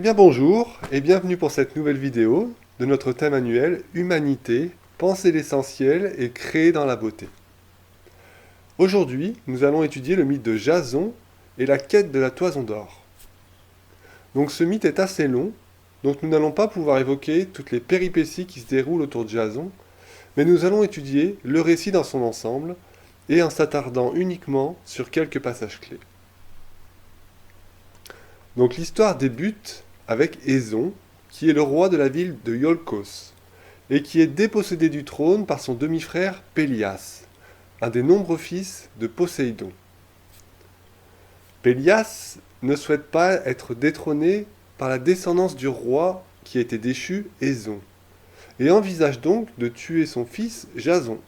bien bonjour et bienvenue pour cette nouvelle vidéo de notre thème annuel Humanité, penser l'essentiel et créer dans la beauté. Aujourd'hui, nous allons étudier le mythe de Jason et la quête de la toison d'or. Donc ce mythe est assez long, donc nous n'allons pas pouvoir évoquer toutes les péripéties qui se déroulent autour de Jason, mais nous allons étudier le récit dans son ensemble et en s'attardant uniquement sur quelques passages clés. Donc l'histoire débute avec Éson, qui est le roi de la ville de Iolcos, et qui est dépossédé du trône par son demi-frère Pélias, un des nombreux fils de Poséidon. Pélias ne souhaite pas être détrôné par la descendance du roi qui a été déchu, Éson, et envisage donc de tuer son fils Jason.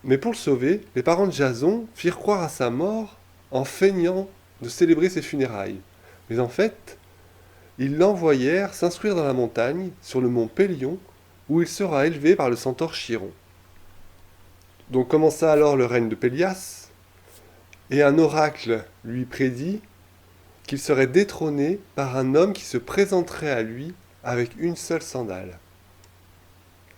Mais pour le sauver, les parents de Jason firent croire à sa mort en feignant de célébrer ses funérailles. Mais en fait, ils l'envoyèrent s'instruire dans la montagne, sur le mont Pélion, où il sera élevé par le centaure Chiron. Donc commença alors le règne de Pélias, et un oracle lui prédit qu'il serait détrôné par un homme qui se présenterait à lui avec une seule sandale.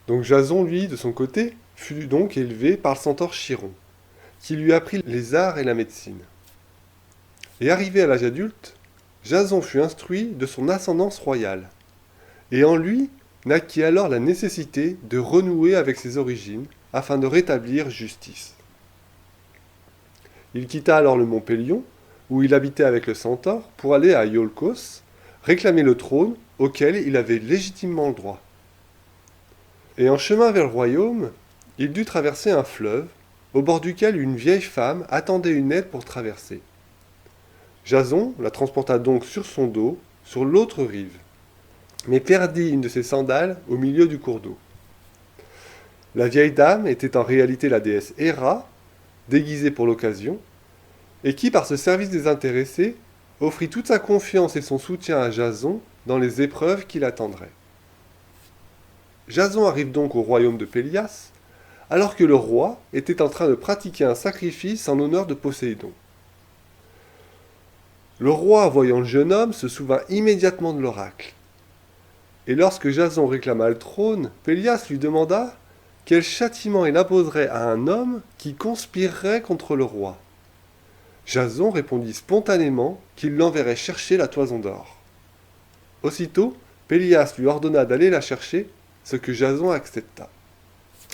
Donc Jason, lui, de son côté, fut donc élevé par le centaure Chiron, qui lui apprit les arts et la médecine. Et arrivé à l'âge adulte, Jason fut instruit de son ascendance royale, et en lui naquit alors la nécessité de renouer avec ses origines afin de rétablir justice. Il quitta alors le mont Pélion, où il habitait avec le centaure, pour aller à Iolcos, réclamer le trône auquel il avait légitimement le droit. Et en chemin vers le royaume, il dut traverser un fleuve, au bord duquel une vieille femme attendait une aide pour traverser. Jason la transporta donc sur son dos, sur l'autre rive, mais perdit une de ses sandales au milieu du cours d'eau. La vieille dame était en réalité la déesse Héra, déguisée pour l'occasion, et qui, par ce service désintéressé, offrit toute sa confiance et son soutien à Jason dans les épreuves qui l'attendraient. Jason arrive donc au royaume de Pélias, alors que le roi était en train de pratiquer un sacrifice en l'honneur de Poséidon. Le roi, voyant le jeune homme, se souvint immédiatement de l'oracle. Et lorsque Jason réclama le trône, Pélias lui demanda quel châtiment il imposerait à un homme qui conspirerait contre le roi. Jason répondit spontanément qu'il l'enverrait chercher la toison d'or. Aussitôt, Pélias lui ordonna d'aller la chercher, ce que Jason accepta.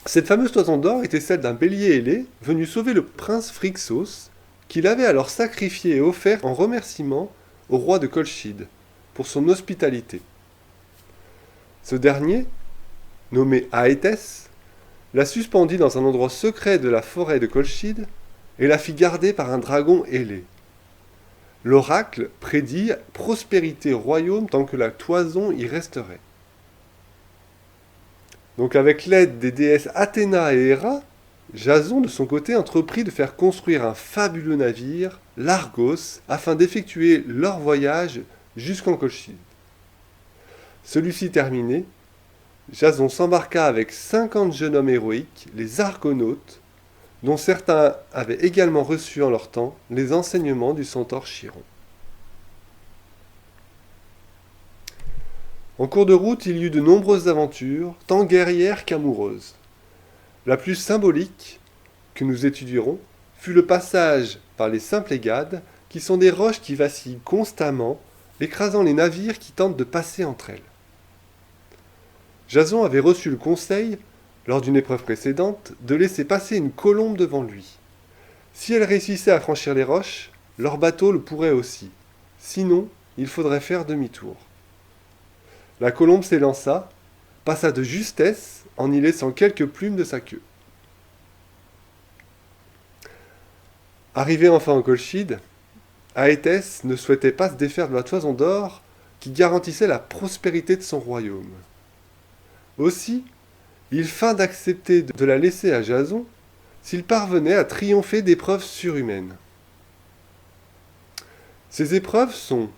Cette fameuse toison d'or était celle d'un bélier ailé venu sauver le prince Phrixos, qu'il avait alors sacrifié et offert en remerciement au roi de Colchide pour son hospitalité. Ce dernier, nommé Aétès, la suspendit dans un endroit secret de la forêt de Colchide et la fit garder par un dragon ailé. L'oracle prédit prospérité au royaume tant que la toison y resterait. Donc avec l'aide des déesses Athéna et Héra, Jason de son côté entreprit de faire construire un fabuleux navire, l'Argos, afin d'effectuer leur voyage jusqu'en Colchide. Celui-ci terminé, Jason s'embarqua avec 50 jeunes hommes héroïques, les Argonautes, dont certains avaient également reçu en leur temps les enseignements du centaure Chiron. En cours de route, il y eut de nombreuses aventures, tant guerrières qu'amoureuses. La plus symbolique, que nous étudierons, fut le passage par les Symplegades, qui sont des roches qui vacillent constamment, écrasant les navires qui tentent de passer entre elles. Jason avait reçu le conseil, lors d'une épreuve précédente, de laisser passer une colombe devant lui. Si elle réussissait à franchir les roches, leur bateau le pourrait aussi. Sinon, il faudrait faire demi-tour. La colombe s'élança, passa de justesse en y laissant quelques plumes de sa queue. Arrivé enfin en Colchide, Aétès ne souhaitait pas se défaire de la toison d'or qui garantissait la prospérité de son royaume. Aussi, il feint d'accepter de la laisser à Jason s'il parvenait à triompher d'épreuves surhumaines. Ces épreuves sont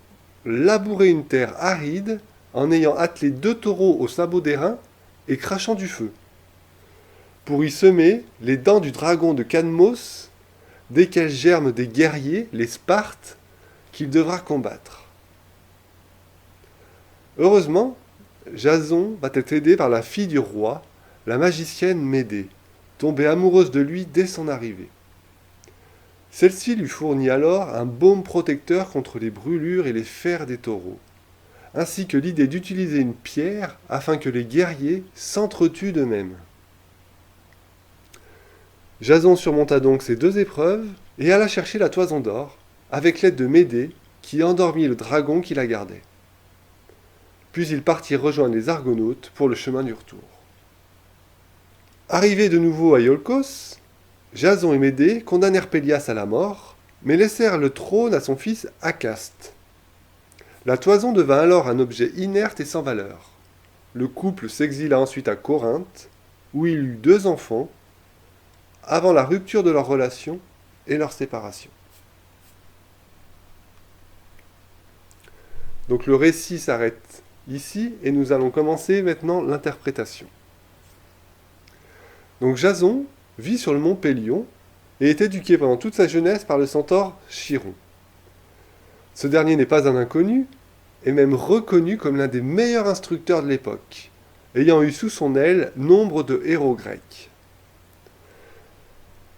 labourer une terre aride en ayant attelé 2 taureaux au sabot d'airain et crachant du feu. Pour y semer les dents du dragon de Cadmos, desquels germent des guerriers, les Spartes, qu'il devra combattre. Heureusement, Jason va être aidé par la fille du roi, la magicienne Médée, tombée amoureuse de lui dès son arrivée. Celle-ci lui fournit alors un baume protecteur contre les brûlures et les fers des taureaux, ainsi que l'idée d'utiliser une pierre afin que les guerriers s'entretuent d'eux-mêmes. Jason surmonta donc ces deux épreuves et alla chercher la toison d'or, avec l'aide de Médée, qui endormit le dragon qui la gardait. Puis il partit rejoindre les Argonautes pour le chemin du retour. Arrivés de nouveau à Iolcos, Jason et Médée condamnèrent Pélias à la mort, mais laissèrent le trône à son fils Acaste. La toison devint alors un objet inerte et sans valeur. Le couple s'exila ensuite à Corinthe, où il eut 2 enfants, avant la rupture de leur relation et leur séparation. Donc le récit s'arrête ici et nous allons commencer maintenant l'interprétation. Donc Jason vit sur le mont Pélion et est éduqué pendant toute sa jeunesse par le centaure Chiron. Ce dernier n'est pas un inconnu, et même reconnu comme l'un des meilleurs instructeurs de l'époque, ayant eu sous son aile nombre de héros grecs.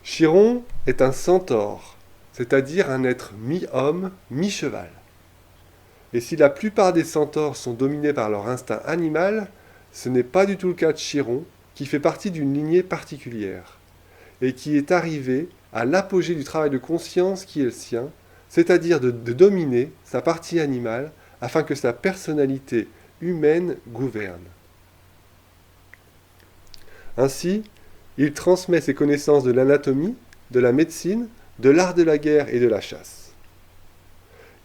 Chiron est un centaure, c'est-à-dire un être mi-homme, mi-cheval. Et si la plupart des centaures sont dominés par leur instinct animal, ce n'est pas du tout le cas de Chiron, qui fait partie d'une lignée particulière, et qui est arrivé à l'apogée du travail de conscience qui est le sien, c'est-à-dire de dominer sa partie animale afin que sa personnalité humaine gouverne. Ainsi, il transmet ses connaissances de l'anatomie, de la médecine, de l'art de la guerre et de la chasse.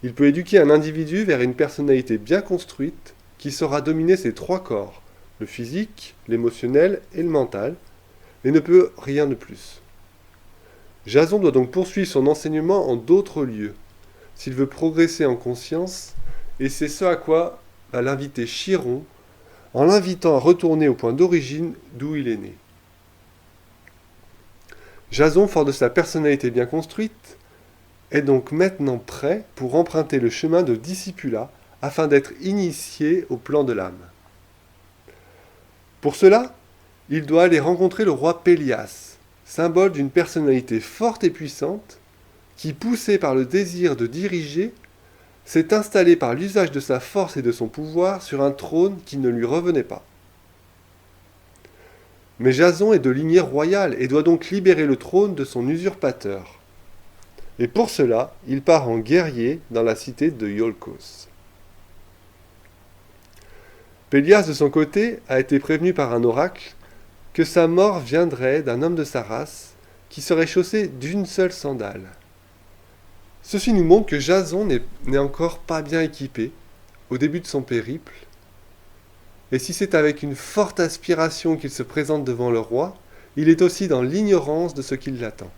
Il peut éduquer un individu vers une personnalité bien construite qui saura dominer ses 3 corps, le physique, l'émotionnel et le mental, mais ne peut rien de plus. Jason doit donc poursuivre son enseignement en d'autres lieux, s'il veut progresser en conscience, et c'est ce à quoi va l'inviter Chiron, en l'invitant à retourner au point d'origine d'où il est né. Jason, fort de sa personnalité bien construite, est donc maintenant prêt pour emprunter le chemin de Discipula afin d'être initié au plan de l'âme. Pour cela, il doit aller rencontrer le roi Pélias, symbole d'une personnalité forte et puissante, qui, poussé par le désir de diriger, s'est installé par l'usage de sa force et de son pouvoir sur un trône qui ne lui revenait pas. Mais Jason est de lignée royale et doit donc libérer le trône de son usurpateur. Et pour cela, il part en guerrier dans la cité de Iolcos. Pélias, de son côté, a été prévenu par un oracle que sa mort viendrait d'un homme de sa race qui serait chaussé d'une seule sandale. Ceci nous montre que Jason n'est encore pas bien équipé au début de son périple, et si c'est avec une forte aspiration qu'il se présente devant le roi, il est aussi dans l'ignorance de ce qui l'attend.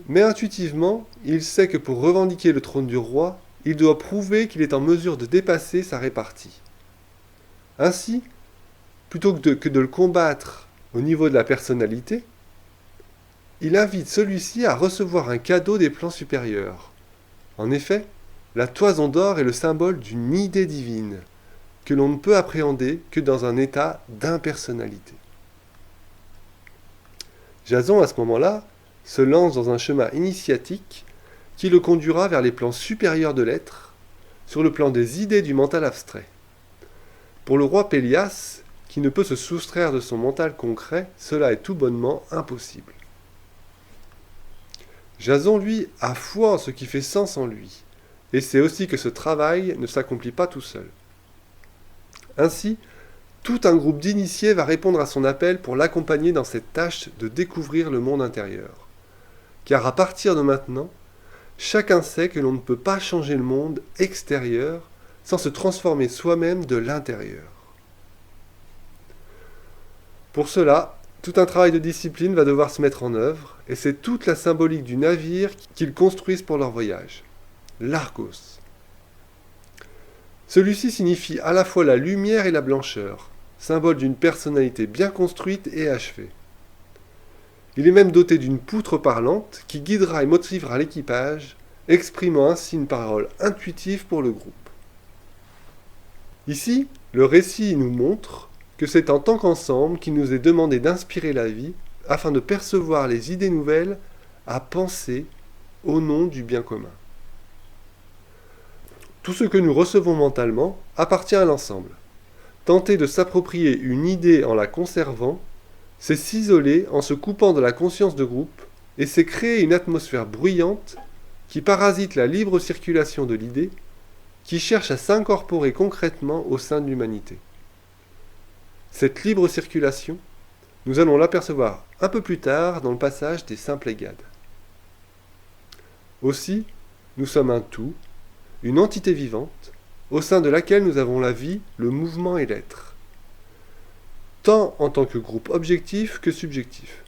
Mais intuitivement, il sait que pour revendiquer le trône du roi, il doit prouver qu'il est en mesure de dépasser sa répartie. Ainsi, plutôt que de le combattre au niveau de la personnalité, il invite celui-ci à recevoir un cadeau des plans supérieurs. En effet, la toison d'or est le symbole d'une idée divine, que l'on ne peut appréhender que dans un état d'impersonnalité. Jason, à ce moment-là, se lance dans un chemin initiatique qui le conduira vers les plans supérieurs de l'être, sur le plan des idées du mental abstrait. Pour le roi Pélias, qui ne peut se soustraire de son mental concret, cela est tout bonnement impossible. Jason, lui, a foi en ce qui fait sens en lui, et sait aussi que ce travail ne s'accomplit pas tout seul. Ainsi, tout un groupe d'initiés va répondre à son appel pour l'accompagner dans cette tâche de découvrir le monde intérieur. Car à partir de maintenant, chacun sait que l'on ne peut pas changer le monde extérieur sans se transformer soi-même de l'intérieur. Pour cela, tout un travail de discipline va devoir se mettre en œuvre, et c'est toute la symbolique du navire qu'ils construisent pour leur voyage, l'Argos. Celui-ci signifie à la fois la lumière et la blancheur, symbole d'une personnalité bien construite et achevée. Il est même doté d'une poutre parlante qui guidera et motivera l'équipage, exprimant ainsi une parole intuitive pour le groupe. Ici, le récit nous montre que c'est en tant qu'ensemble qu'il nous est demandé d'inspirer la vie afin de percevoir les idées nouvelles à penser au nom du bien commun. Tout ce que nous recevons mentalement appartient à l'ensemble. Tenter de s'approprier une idée en la conservant, c'est s'isoler en se coupant de la conscience de groupe et c'est créer une atmosphère bruyante qui parasite la libre circulation de l'idée, qui cherche à s'incorporer concrètement au sein de l'humanité. Cette libre circulation, nous allons l'apercevoir un peu plus tard dans le passage des Symplegades. Aussi, nous sommes un tout, une entité vivante, au sein de laquelle nous avons la vie, le mouvement et l'être, tant en tant que groupe objectif que subjectif.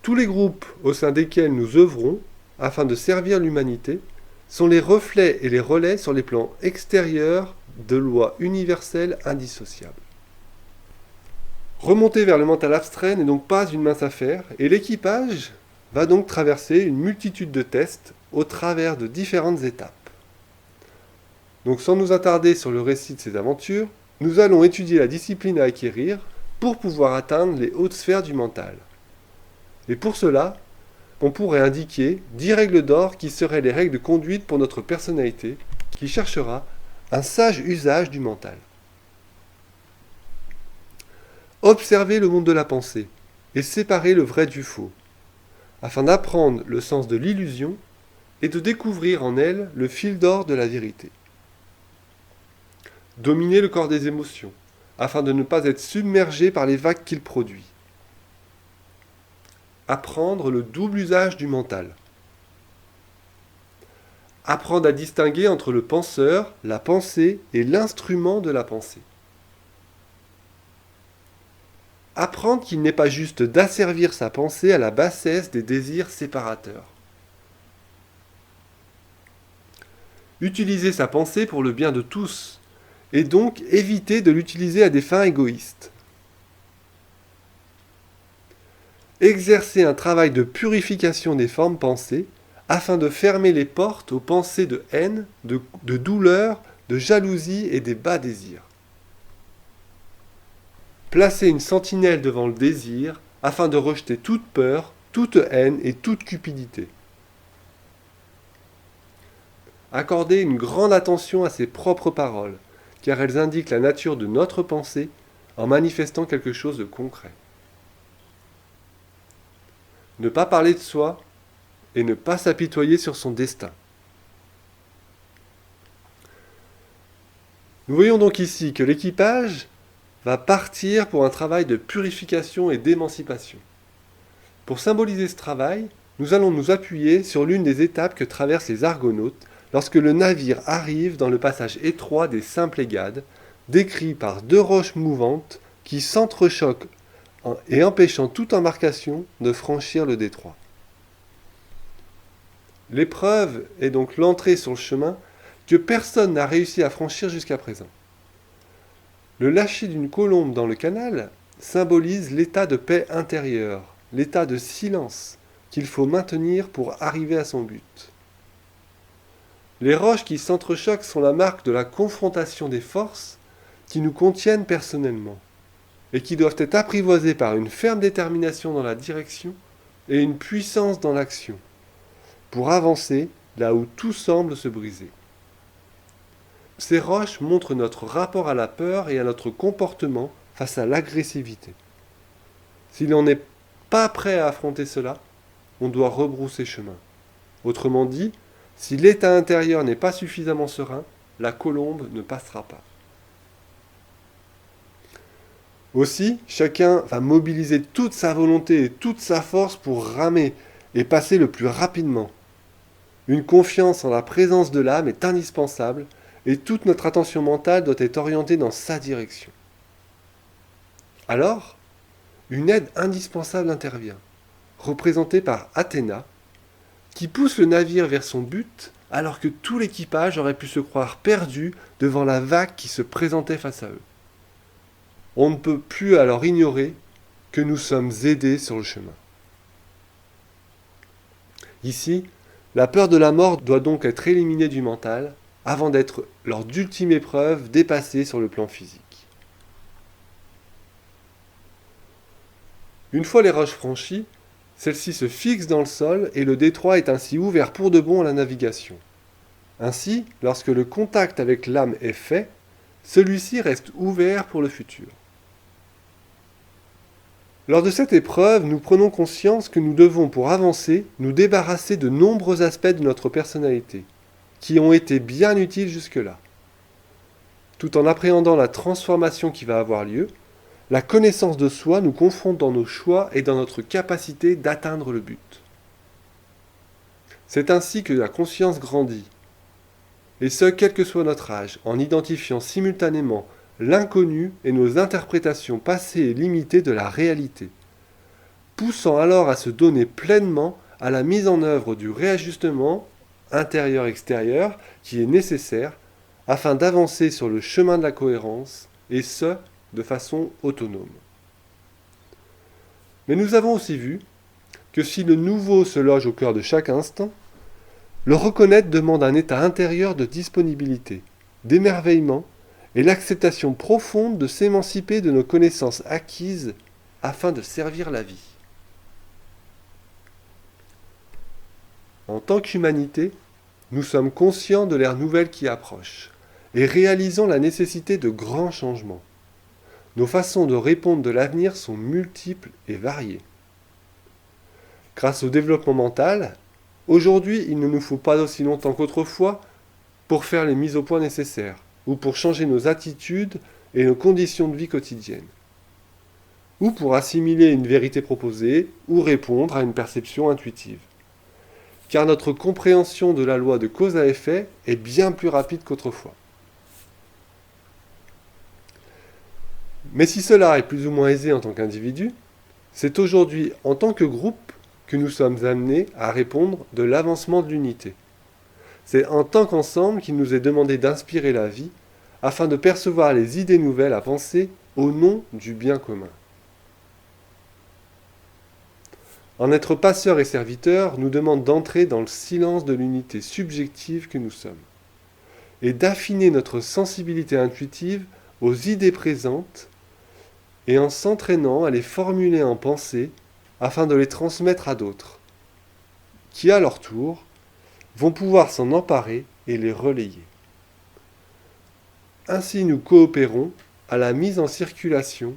Tous les groupes au sein desquels nous œuvrons, afin de servir l'humanité, sont les reflets et les relais sur les plans extérieurs de lois universelles indissociables. Remonter vers le mental abstrait n'est donc pas une mince affaire, et l'équipage va donc traverser une multitude de tests au travers de différentes étapes. Donc sans nous attarder sur le récit de ces aventures, nous allons étudier la discipline à acquérir pour pouvoir atteindre les hautes sphères du mental. Et pour cela, on pourrait indiquer 10 règles d'or qui seraient les règles de conduite pour notre personnalité, qui cherchera un sage usage du mental. Observer le monde de la pensée et séparer le vrai du faux, afin d'apprendre le sens de l'illusion et de découvrir en elle le fil d'or de la vérité. Dominer le corps des émotions, afin de ne pas être submergé par les vagues qu'il produit. Apprendre le double usage du mental. Apprendre à distinguer entre le penseur, la pensée et l'instrument de la pensée. Apprendre qu'il n'est pas juste d'asservir sa pensée à la bassesse des désirs séparateurs. Utiliser sa pensée pour le bien de tous, et donc éviter de l'utiliser à des fins égoïstes. Exercer un travail de purification des formes pensées afin de fermer les portes aux pensées de haine, de douleur, de jalousie et des bas désirs. Placer une sentinelle devant le désir afin de rejeter toute peur, toute haine et toute cupidité. Accorder une grande attention à ses propres paroles, car elles indiquent la nature de notre pensée en manifestant quelque chose de concret. Ne pas parler de soi et ne pas s'apitoyer sur son destin. Nous voyons donc ici que l'équipage va partir pour un travail de purification et d'émancipation. Pour symboliser ce travail, nous allons nous appuyer sur l'une des étapes que traversent les Argonautes lorsque le navire arrive dans le passage étroit des Symplegades, décrit par 2 roches mouvantes qui s'entrechoquent et empêchant toute embarcation de franchir le détroit. L'épreuve est donc l'entrée sur le chemin que personne n'a réussi à franchir jusqu'à présent. Le lâcher d'une colombe dans le canal symbolise l'état de paix intérieure, l'état de silence qu'il faut maintenir pour arriver à son but. Les roches qui s'entrechoquent sont la marque de la confrontation des forces qui nous contiennent personnellement et qui doivent être apprivoisées par une ferme détermination dans la direction et une puissance dans l'action, pour avancer là où tout semble se briser. Ces roches montrent notre rapport à la peur et à notre comportement face à l'agressivité. Si l'on n'est pas prêt à affronter cela, on doit rebrousser chemin. Autrement dit, si l'état intérieur n'est pas suffisamment serein, la colombe ne passera pas. Aussi, chacun va mobiliser toute sa volonté et toute sa force pour ramer et passer le plus rapidement. Une confiance en la présence de l'âme est indispensable et toute notre attention mentale doit être orientée dans sa direction. Alors, une aide indispensable intervient, représentée par Athéna, qui pousse le navire vers son but alors que tout l'équipage aurait pu se croire perdu devant la vague qui se présentait face à eux. On ne peut plus alors ignorer que nous sommes aidés sur le chemin. Ici, la peur de la mort doit donc être éliminée du mental avant d'être lors d'ultimes épreuves dépassées sur le plan physique. Une fois les roches franchies, celles-ci se fixent dans le sol et le détroit est ainsi ouvert pour de bon à la navigation. Ainsi, lorsque le contact avec l'âme est fait, celui-ci reste ouvert pour le futur. Lors de cette épreuve, nous prenons conscience que nous devons, pour avancer, nous débarrasser de nombreux aspects de notre personnalité, qui ont été bien utiles jusque-là. Tout en appréhendant la transformation qui va avoir lieu, la connaissance de soi nous confronte dans nos choix et dans notre capacité d'atteindre le but. C'est ainsi que la conscience grandit, et ce, quel que soit notre âge, en identifiant simultanément l'inconnu et nos interprétations passées et limitées de la réalité, poussant alors à se donner pleinement à la mise en œuvre du réajustement intérieur-extérieur qui est nécessaire afin d'avancer sur le chemin de la cohérence, et ce, de façon autonome. Mais nous avons aussi vu que si le nouveau se loge au cœur de chaque instant, le reconnaître demande un état intérieur de disponibilité, d'émerveillement et l'acceptation profonde de s'émanciper de nos connaissances acquises afin de servir la vie. En tant qu'humanité, nous sommes conscients de l'ère nouvelle qui approche et réalisons la nécessité de grands changements. Nos façons de répondre de l'avenir sont multiples et variées. Grâce au développement mental, aujourd'hui, il ne nous faut pas aussi longtemps qu'autrefois pour faire les mises au point nécessaires ou pour changer nos attitudes et nos conditions de vie quotidiennes, ou pour assimiler une vérité proposée ou répondre à une perception intuitive. Car notre compréhension de la loi de cause à effet est bien plus rapide qu'autrefois. Mais si cela est plus ou moins aisé en tant qu'individu, c'est aujourd'hui en tant que groupe que nous sommes amenés à répondre de l'avancement de l'unité. C'est en tant qu'ensemble qu'il nous est demandé d'inspirer la vie afin de percevoir les idées nouvelles à penser au nom du bien commun. En être passeurs et serviteurs nous demande d'entrer dans le silence de l'unité subjective que nous sommes et d'affiner notre sensibilité intuitive aux idées présentes et en s'entraînant à les formuler en pensée afin de les transmettre à d'autres, qui à leur tour vont pouvoir s'en emparer et les relayer. Ainsi nous coopérons à la mise en circulation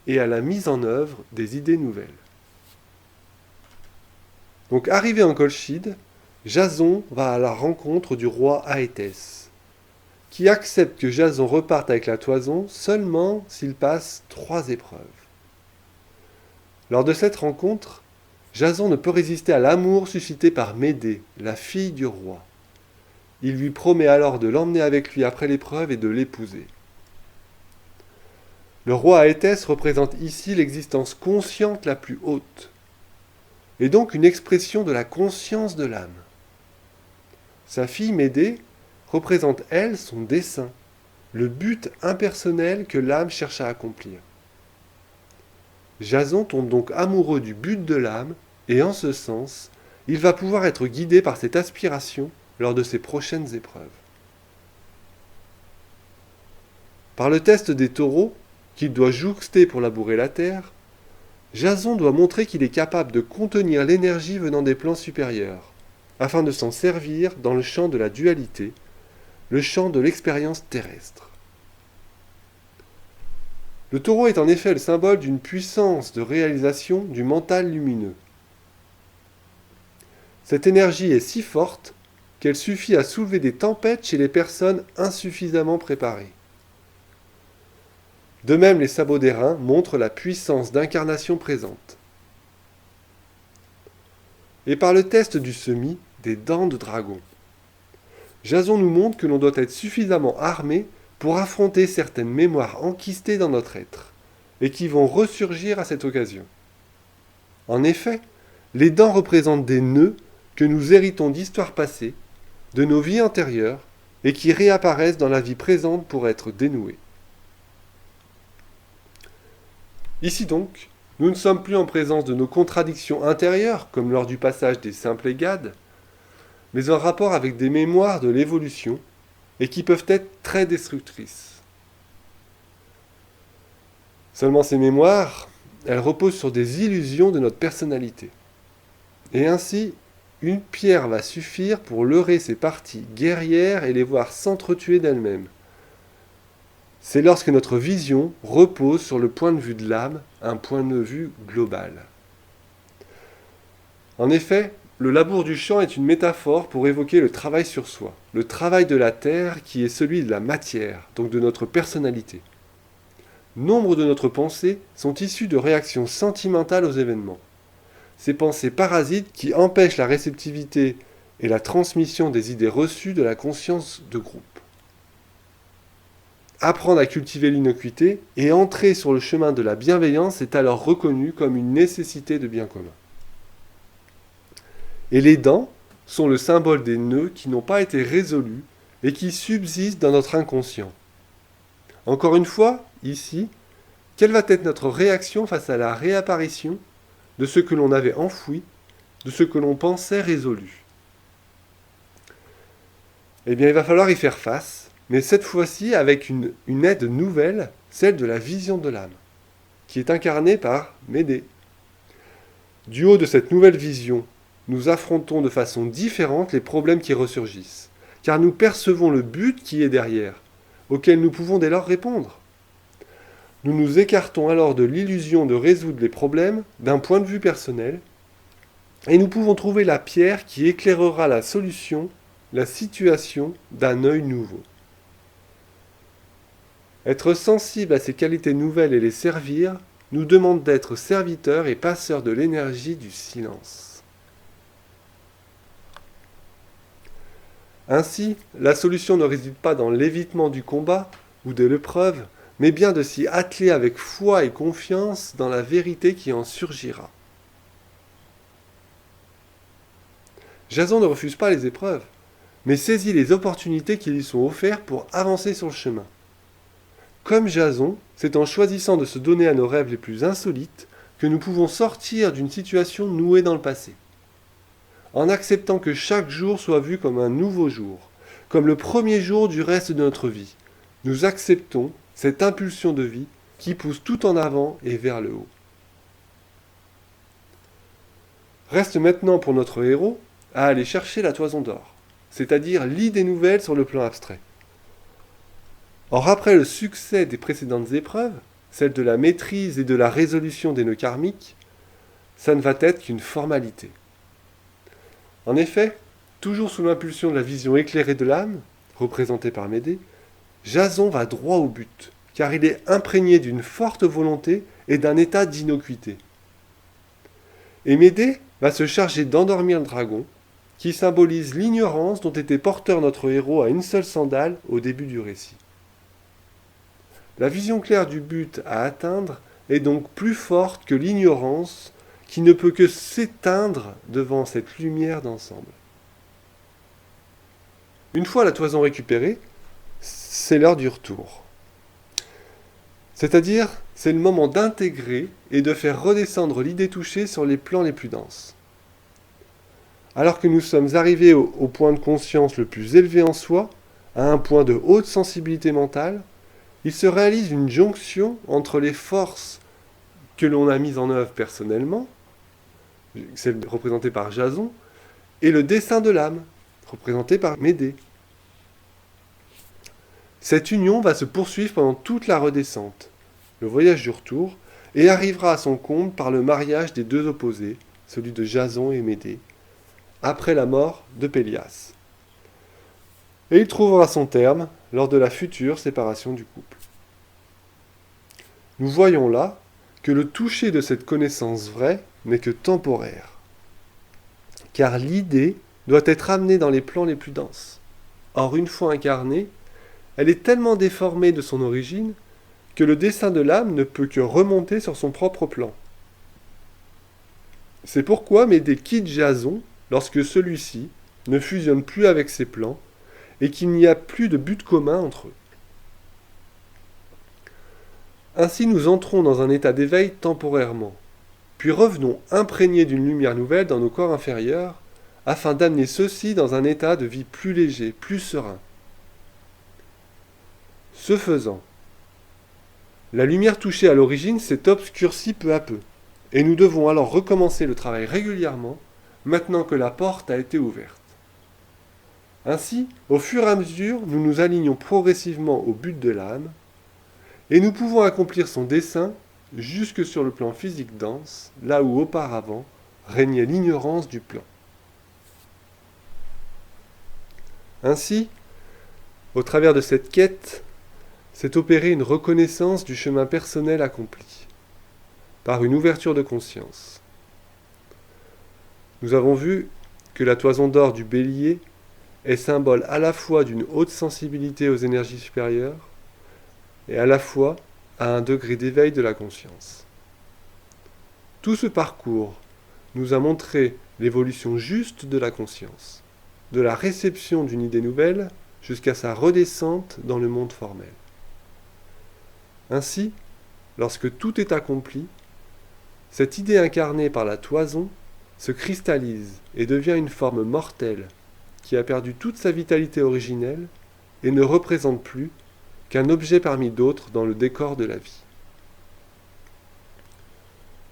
et à la mise en œuvre des idées nouvelles. Donc arrivé en Colchide, Jason va à la rencontre du roi Aétès, qui accepte que Jason reparte avec la toison seulement s'il passe 3 épreuves. Lors de cette rencontre, Jason ne peut résister à l'amour suscité par Médée, la fille du roi. Il lui promet alors de l'emmener avec lui après l'épreuve et de l'épouser. Le roi Aétès représente ici l'existence consciente la plus haute, et donc une expression de la conscience de l'âme. Sa fille Médée représente, elle, son dessein, le but impersonnel que l'âme cherche à accomplir. Jason tombe donc amoureux du but de l'âme, et en ce sens, il va pouvoir être guidé par cette aspiration lors de ses prochaines épreuves. Par le test des taureaux, qu'il doit jouxter pour labourer la terre, Jason doit montrer qu'il est capable de contenir l'énergie venant des plans supérieurs, afin de s'en servir dans le champ de la dualité, le champ de l'expérience terrestre. Le taureau est en effet le symbole d'une puissance de réalisation du mental lumineux. Cette énergie est si forte qu'elle suffit à soulever des tempêtes chez les personnes insuffisamment préparées. De même, les sabots d'airain montrent la puissance d'incarnation présente. Et par le test du semis, des dents de dragon, Jason nous montre que l'on doit être suffisamment armé pour affronter certaines mémoires enquistées dans notre être, et qui vont ressurgir à cette occasion. En effet, les dents représentent des nœuds que nous héritons d'histoires passées, de nos vies antérieures, et qui réapparaissent dans la vie présente pour être dénoués. Ici donc, nous ne sommes plus en présence de nos contradictions intérieures, comme lors du passage des simples Gades, mais en rapport avec des mémoires de l'évolution, et qui peuvent être très destructrices. Seulement ces mémoires, elles reposent sur des illusions de notre personnalité. Et ainsi, une pierre va suffire pour leurrer ces parties guerrières et les voir s'entretuer d'elles-mêmes. C'est lorsque notre vision repose sur le point de vue de l'âme, un point de vue global. En effet, le labour du champ est une métaphore pour évoquer le travail sur soi, le travail de la terre qui est celui de la matière, donc de notre personnalité. Nombre de notre pensées sont issues de réactions sentimentales aux événements. Ces pensées parasites qui empêchent la réceptivité et la transmission des idées reçues de la conscience de groupe. Apprendre à cultiver l'innocuité et entrer sur le chemin de la bienveillance est alors reconnu comme une nécessité de bien commun. Et les dents sont le symbole des nœuds qui n'ont pas été résolus et qui subsistent dans notre inconscient. Encore une fois, ici, quelle va être notre réaction face à la réapparition de ce que l'on avait enfoui, de ce que l'on pensait résolu? Eh bien, il va falloir y faire face, mais cette fois-ci avec une aide nouvelle, celle de la vision de l'âme, qui est incarnée par Médée. Du haut de cette nouvelle vision, nous affrontons de façon différente les problèmes qui ressurgissent, car nous percevons le but qui est derrière, auquel nous pouvons dès lors répondre. Nous nous écartons alors de l'illusion de résoudre les problèmes d'un point de vue personnel, et nous pouvons trouver la pierre qui éclairera la solution, la situation d'un œil nouveau. Être sensible à ces qualités nouvelles et les servir nous demande d'être serviteurs et passeurs de l'énergie du silence. Ainsi, la solution ne réside pas dans l'évitement du combat ou de l'épreuve, mais bien de s'y atteler avec foi et confiance dans la vérité qui en surgira. Jason ne refuse pas les épreuves, mais saisit les opportunités qui lui sont offertes pour avancer sur le chemin. Comme Jason, c'est en choisissant de se donner à nos rêves les plus insolites que nous pouvons sortir d'une situation nouée dans le passé. En acceptant que chaque jour soit vu comme un nouveau jour, comme le premier jour du reste de notre vie, nous acceptons cette impulsion de vie qui pousse tout en avant et vers le haut. Reste maintenant pour notre héros à aller chercher la toison d'or, c'est-à-dire l'idée nouvelle sur le plan abstrait. Or, après le succès des précédentes épreuves, celle de la maîtrise et de la résolution des nœuds karmiques, ça ne va être qu'une formalité. En effet, toujours sous l'impulsion de la vision éclairée de l'âme, représentée par Médée, Jason va droit au but, car il est imprégné d'une forte volonté et d'un état d'innocuité. Et Médée va se charger d'endormir le dragon, qui symbolise l'ignorance dont était porteur notre héros à une seule sandale au début du récit. La vision claire du but à atteindre est donc plus forte que l'ignorance qui ne peut que s'éteindre devant cette lumière d'ensemble. Une fois la toison récupérée, c'est l'heure du retour. C'est-à-dire, c'est le moment d'intégrer et de faire redescendre l'idée touchée sur les plans les plus denses. Alors que nous sommes arrivés au point de conscience le plus élevé en soi, à un point de haute sensibilité mentale, il se réalise une jonction entre les forces que l'on a mises en œuvre personnellement, celle représentée par Jason, et le dessein de l'âme, représenté par Médée. Cette union va se poursuivre pendant toute la redescente, le voyage du retour, et arrivera à son comble par le mariage des deux opposés, celui de Jason et Médée, après la mort de Pélias. Et il trouvera son terme lors de la future séparation du couple. Nous voyons là que le toucher de cette connaissance vraie n'est que temporaire, car l'idée doit être amenée dans les plans les plus denses. Or, une fois incarnée, elle est tellement déformée de son origine que le dessein de l'âme ne peut que remonter sur son propre plan. C'est pourquoi Médée quitte Jason lorsque celui-ci ne fusionne plus avec ses plans et qu'il n'y a plus de but commun entre eux. Ainsi nous entrons dans un état d'éveil temporairement, puis revenons imprégnés d'une lumière nouvelle dans nos corps inférieurs, afin d'amener ceux-ci dans un état de vie plus léger, plus serein. Ce faisant, la lumière touchée à l'origine s'est obscurcie peu à peu, et nous devons alors recommencer le travail régulièrement, maintenant que la porte a été ouverte. Ainsi, au fur et à mesure, nous nous alignons progressivement au but de l'âme, et nous pouvons accomplir son dessein jusque sur le plan physique dense, là où auparavant régnait l'ignorance du plan. Ainsi, au travers de cette quête, s'est opérée une reconnaissance du chemin personnel accompli, par une ouverture de conscience. Nous avons vu que la toison d'or du bélier est symbole à la fois d'une haute sensibilité aux énergies supérieures et à la fois à un degré d'éveil de la conscience. Tout ce parcours nous a montré l'évolution juste de la conscience, de la réception d'une idée nouvelle jusqu'à sa redescente dans le monde formel. Ainsi, lorsque tout est accompli, cette idée incarnée par la toison se cristallise et devient une forme mortelle qui a perdu toute sa vitalité originelle et ne représente plus qu'un objet parmi d'autres dans le décor de la vie.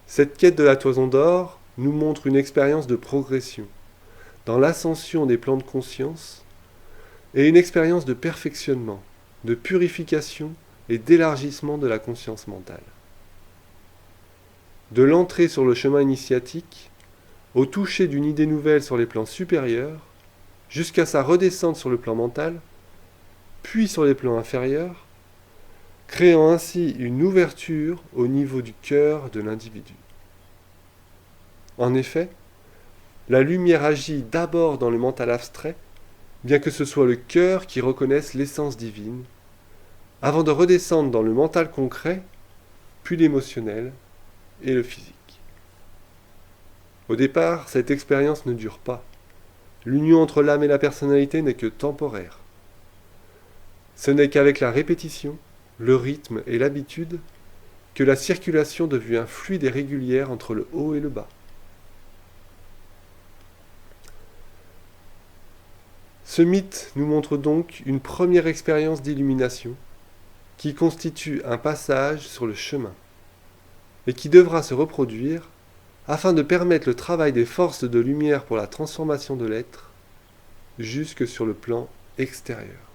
Cette quête de la toison d'or nous montre une expérience de progression dans l'ascension des plans de conscience et une expérience de perfectionnement, de purification et d'élargissement de la conscience mentale. De l'entrée sur le chemin initiatique, au toucher d'une idée nouvelle sur les plans supérieurs, jusqu'à sa redescente sur le plan mental, puis sur les plans inférieurs, créant ainsi une ouverture au niveau du cœur de l'individu. En effet, la lumière agit d'abord dans le mental abstrait, bien que ce soit le cœur qui reconnaisse l'essence divine, avant de redescendre dans le mental concret, puis l'émotionnel et le physique. Au départ, cette expérience ne dure pas. L'union entre l'âme et la personnalité n'est que temporaire. Ce n'est qu'avec la répétition, le rythme et l'habitude que la circulation devient fluide et régulière entre le haut et le bas. Ce mythe nous montre donc une première expérience d'illumination qui constitue un passage sur le chemin et qui devra se reproduire afin de permettre le travail des forces de lumière pour la transformation de l'être jusque sur le plan extérieur.